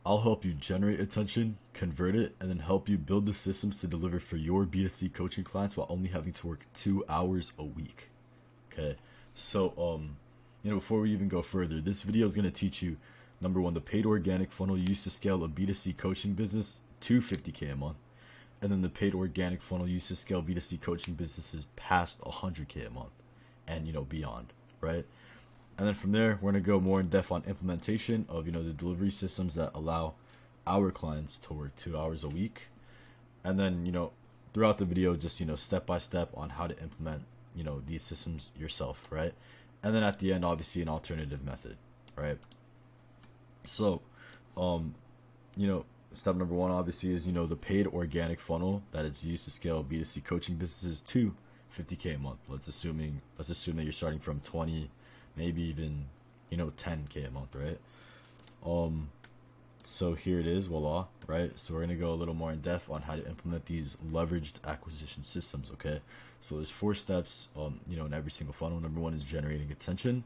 I'll help you generate attention, convert it, and then help you build the systems to deliver for your B2C coaching clients while only having to work 2 hours a week. Okay. So, before we even go further, this video is going to teach you number one, the paid organic funnel used to scale a B2C coaching business to 50K a month. And then the paid organic funnel used to scale B2C coaching businesses past 100K a month and, beyond, right? And then from there, we're going to go more in depth on implementation of, the delivery systems that allow our clients to work 2 hours a week. And then, throughout the video, just, step by step on how to implement, these systems yourself, right? And then at the end, obviously, an alternative method, right? So, um, step number one, obviously, is, the paid organic funnel that is used to scale B2C coaching businesses to 50K a month. Let's assume that you're starting from 20, maybe even 10K a month, right? So here it is, voila, right? So we're gonna go a little more in depth on how to implement these leveraged acquisition systems. Okay, so there's 4 steps in every single funnel. Number one is generating attention,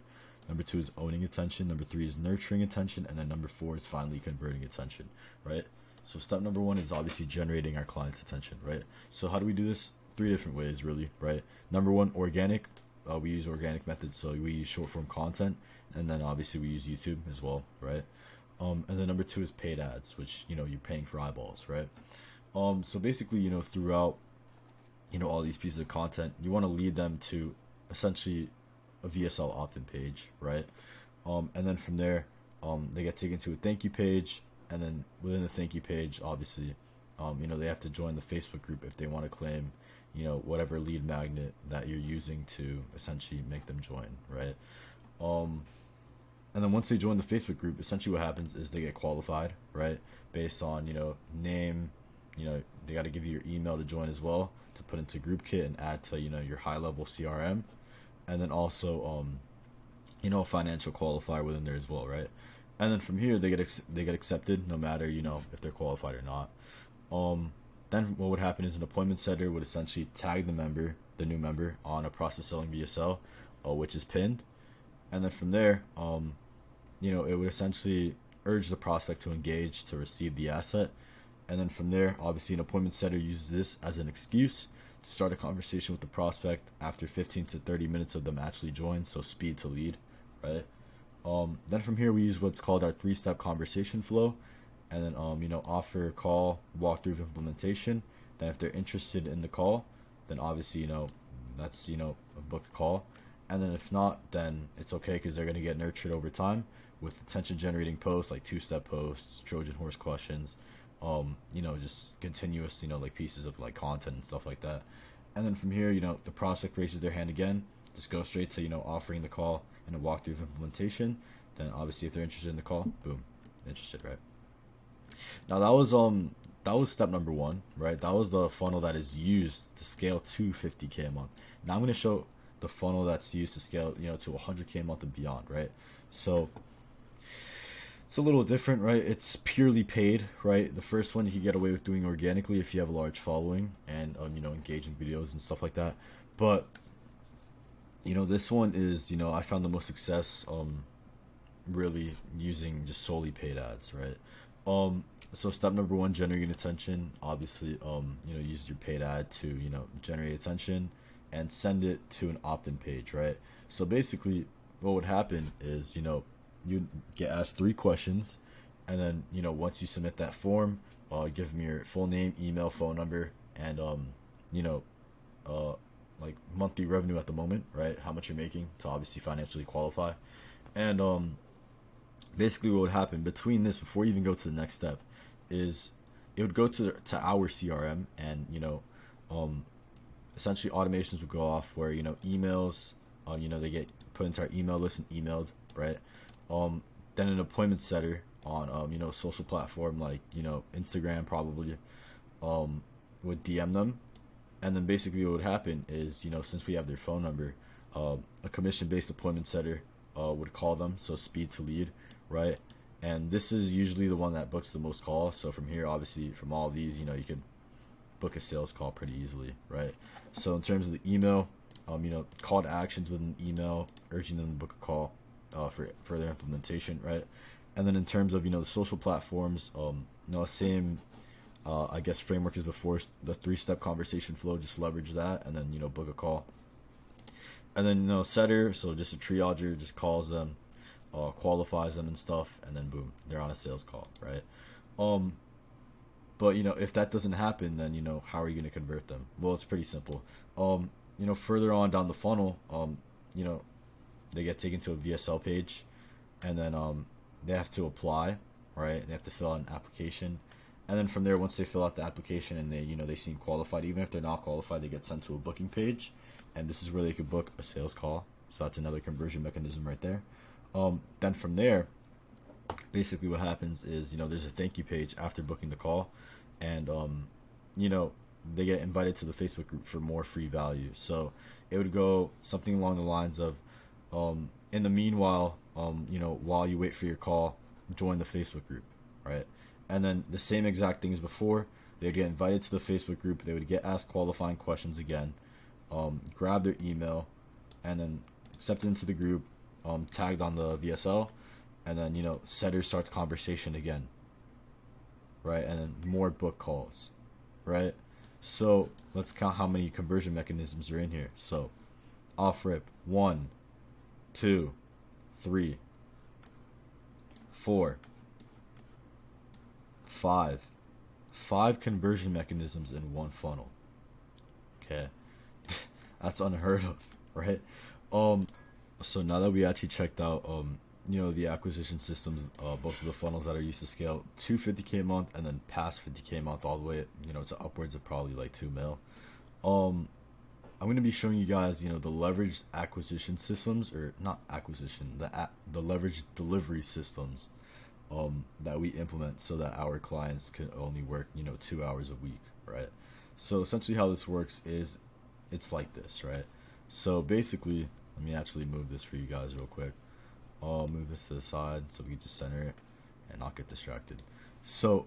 number two is owning attention, number three is nurturing attention, and then number four is finally converting attention, right? So step number one is obviously generating our clients' attention, right? So how do we do this? 3 different ways, really, right? Number one, organic. We use organic methods, so we use short form content, and then obviously we use YouTube as well, right? And then number two is paid ads, which you're paying for eyeballs, right? So basically, throughout all these pieces of content, you want to lead them to essentially a VSL opt-in page, right? And then from there, they get taken to a thank you page, and then within the thank you page, obviously, they have to join the Facebook group if they want to claim whatever lead magnet that you're using to essentially make them join, right? And then once they join the Facebook group, essentially what happens is they get qualified, right? Based on, name, they got to give you your email to join as well, to put into GroupKit and add to, your high level CRM. And then also, a financial qualifier within there as well, right? And then from here, they get accepted no matter, if they're qualified or not. Then what would happen is an appointment setter would essentially tag the new member on a process selling VSL, which is pinned. And then from there, it would essentially urge the prospect to engage to receive the asset. And then from there, obviously an appointment setter uses this as an excuse to start a conversation with the prospect after 15 to 30 minutes of them actually join, so speed to lead, right? Then from here, we use what's called our 3-step conversation flow. And then, offer, call, walkthrough of implementation. Then if they're interested in the call, then obviously, that's, a booked call. And then if not, then it's okay because they're going to get nurtured over time with attention generating posts like 2-step posts, Trojan horse questions, just continuous, like pieces of like content and stuff like that. And then from here, the prospect raises their hand again, just go straight to, offering the call and a walkthrough of implementation. Then obviously if they're interested in the call, boom, interested, right? Now that was step number one, right? That was the funnel that is used to scale to 50K a month. Now I'm going to show the funnel that's used to scale, to 100K a month and beyond, right? So it's a little different, right? It's purely paid, right? The first one you can get away with doing organically if you have a large following and engaging videos and stuff like that. But this one is, I found the most success really using just solely paid ads, right? So step number one, generating attention. Obviously, use your paid ad to, generate attention and send it to an opt-in page, right? So basically, what would happen is, you get asked 3 questions, and then, once you submit that form, give them your full name, email, phone number, and, like monthly revenue at the moment, right? How much you're making to obviously financially qualify. And, basically what would happen between this, before you even go to the next step, is it would go to our CRM, and essentially automations would go off where emails, they get put into our email list and emailed, right? Then an appointment setter on social platform like Instagram probably would DM them, and then basically what would happen is since we have their phone number, a commission based appointment setter would call them, so speed to lead, right? And this is usually the one that books the most calls. So from here, obviously, from all of these, you could book a sales call pretty easily, right? So in terms of the email, call to actions with an email urging them to book a call for further implementation, right? And then in terms of, the social platforms, same, I guess, framework as before, the 3-step conversation flow, just leverage that, and then, book a call. And then, setter, so just a triager, just calls them, qualifies them and stuff, and then boom, they're on a sales call, right? But, if that doesn't happen, then, how are you going to convert them? Well, it's pretty simple. Further on down the funnel, they get taken to a VSL page, and then they have to apply, right? They have to fill out an application. And then from there, once they fill out the application and they seem qualified, even if they're not qualified, they get sent to a booking page. And this is where they could book a sales call. So that's another conversion mechanism right there. Then from there, basically what happens is, there's a thank you page after booking the call. And, they get invited to the Facebook group for more free value. So it would go something along the lines of, in the meanwhile, while you wait for your call, join the Facebook group, right? And then the same exact things before, they would get invited to the Facebook group. They would get asked qualifying questions again, grab their email, and then accepted into the group, tagged on the VSL, and then, setter starts conversation again, right? And then more book calls, right? So let's count how many conversion mechanisms are in here. So off rip, 1, 2, 3, 4, 5. 5 conversion mechanisms in one funnel. Okay. That's unheard of, right? So now that we actually checked out the acquisition systems, both of the funnels that are used to scale to 50K a month and then past 50K a month all the way, to upwards of probably like 2 mil. I'm going to be showing you guys, the leveraged acquisition systems, or not acquisition, the leveraged delivery systems that we implement so that our clients can only work, 2 hours a week, right? So essentially how this works is it's like this, right? So basically, let me actually move this for you guys real quick. I'll move this to the side so we can just center it and not get distracted. So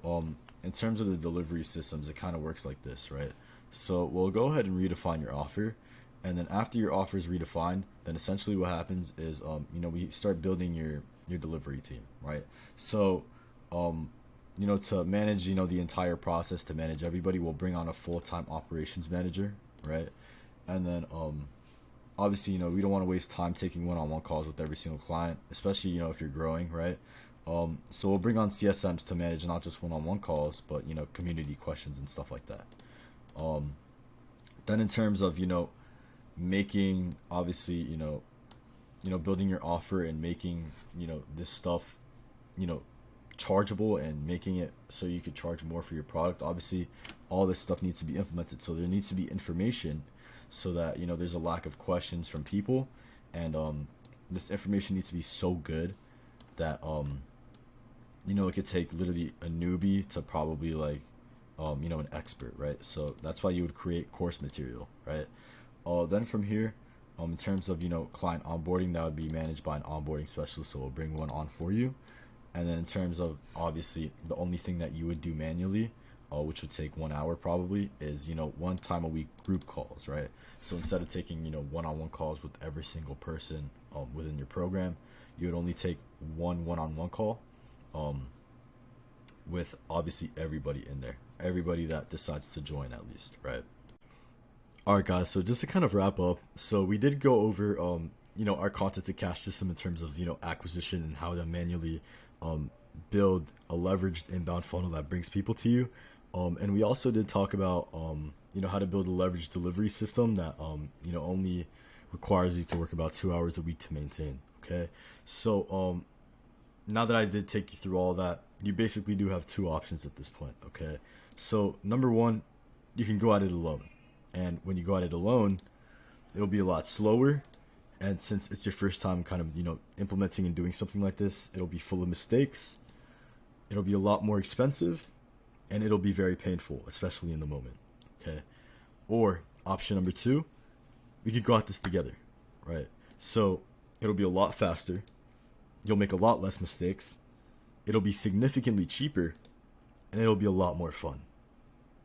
in terms of the delivery systems, it kind of works like this, right? So we'll go ahead and redefine your offer, and then after your offer is redefined, then essentially what happens is we start building your delivery team, right? So to manage the entire process, to manage everybody, we'll bring on a full-time operations manager, right? And then obviously, we don't want to waste time taking one-on-one calls with every single client, especially, if you're growing, right? So we'll bring on CSMs to manage not just one-on-one calls, but, community questions and stuff like that. Then in terms of, making, obviously, building your offer and making, this stuff, chargeable and making it so you could charge more for your product. Obviously, all this stuff needs to be implemented. So there needs to be information so that, there's a lack of questions from people. And this information needs to be so good that, it could take literally a newbie to probably like, an expert, right? So that's why you would create course material, right? Then from here, in terms of, client onboarding, that would be managed by an onboarding specialist. So we'll bring one on for you. And then in terms of, obviously, the only thing that you would do manually, which would take 1 hour probably, is, 1 time a week group calls, right? So instead of taking, one-on-one calls with every single person within your program, you would only take one-on-one call with obviously everybody in there, everybody that decides to join at least, right? All right, guys, so just to kind of wrap up, so we did go over, our Content2Cash system in terms of, acquisition and how to manually build a leveraged inbound funnel that brings people to you. And we also did talk about, how to build a leveraged delivery system that, only requires you to work about 2 hours a week to maintain. Okay. So, now that I did take you through all that, you basically do have 2 options at this point. Okay. So number 1, you can go at it alone. And when you go at it alone, it'll be a lot slower. And since it's your first time kind of, implementing and doing something like this, it'll be full of mistakes. It'll be a lot more expensive, and it'll be very painful, especially in the moment. Okay. Or option number 2, we could go at this together, right? So it'll be a lot faster. You'll make a lot less mistakes. It'll be significantly cheaper, and it'll be a lot more fun,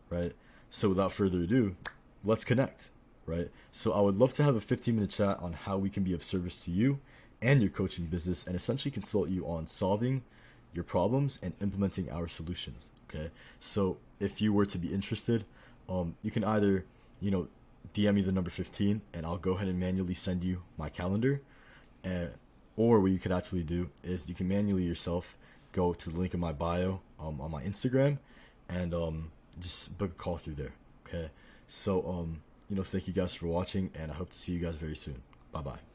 right? So without further ado, let's connect, right? So I would love to have a 15-minute chat on how we can be of service to you and your coaching business, and essentially consult you on solving your problems and implementing our solutions. Okay, so if you were to be interested, you can either, DM me the number 15, and I'll go ahead and manually send you my calendar. And or what you could actually do is you can manually yourself go to the link in my bio on my Instagram, and just book a call through there. Okay, so thank you guys for watching, and I hope to see you guys very soon. Bye bye.